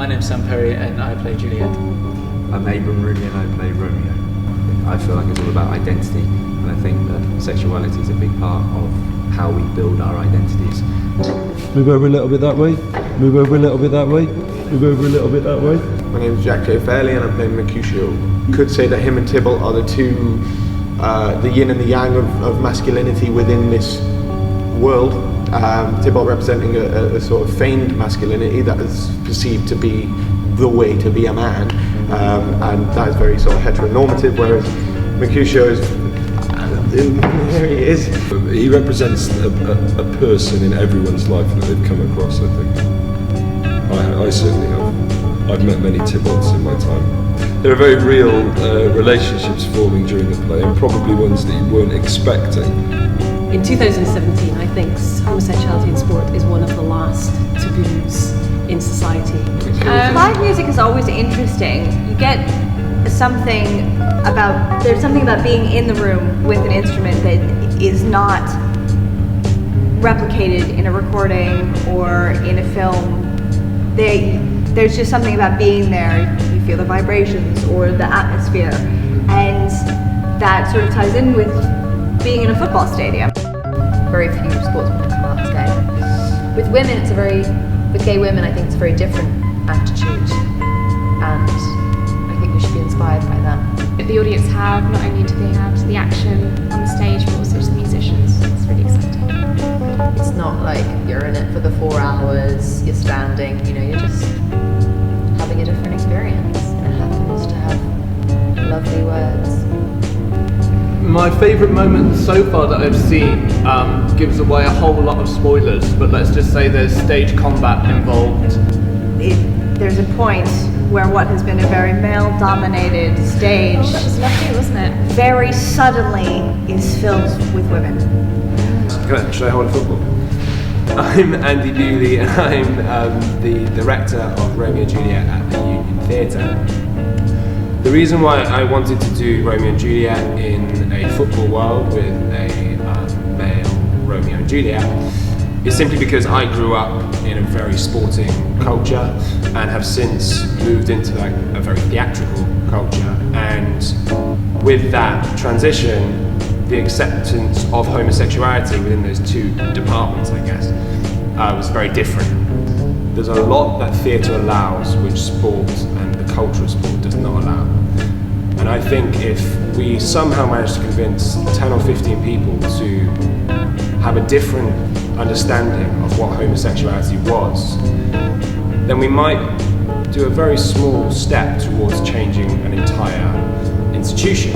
name's Sam Perry and I play Juliet. I'm Abram Rooney and I play Romeo. I feel like it's all about identity, and I think that sexuality is a big part of how we build our identities. Move over a little bit that way, move over a little bit that way, move over a little bit that way. My name is Jack J. Fairley and I'm playing Mercutio. Could say that him and Tybalt are the two, the yin and the yang of masculinity within this world. Tybalt representing a sort of feigned masculinity that is perceived to be the way to be a man, and that is very sort of heteronormative, whereas Mercutio is, there he is. He represents a person in everyone's life that they've come across, I think. I certainly have. I've met many Tybalts in my time. There are very real relationships forming during the play, and probably ones that you weren't expecting. In 2017, I think homosexuality in sport is one of the last taboos in society. Live music is always interesting. You get there's something about being in the room with an instrument that is not replicated in a recording or in a film. There's just something about being there. You feel the vibrations or the atmosphere, and that sort of ties in with being in a football stadium. Very few sportsmen come out as gay. With women, with gay women, I think it's a very different attitude, and I think we should be inspired by that. The audience have, not only do they have the action on the stage, but also to the musicians. It's really exciting. It's not like you're in it for the 4 hours, you're standing, you're just having a different experience, and it happens to have lovely words. My favourite moment so far that I've seen gives away a whole lot of spoilers, but let's just say there's stage combat involved. There's a point where what has been a very male-dominated stage That was lovely, wasn't it? very suddenly is filled with women. Should I hold a football? I'm Andy Bewley and I'm the director of Romeo and Juliet at the Union Theatre. The reason why I wanted to do Romeo and Juliet in a football world with a male Romeo and Juliet is simply because I grew up in a very sporting culture and have since moved into a very theatrical culture, and with that transition, the acceptance of homosexuality within those two departments, I guess, was very different. There's a lot that theatre allows which sport and the culture of sport does not allow. And I think if we somehow manage to convince 10 or 15 people to have a different understanding of what homosexuality was, then we might do a very small step towards changing an entire institution.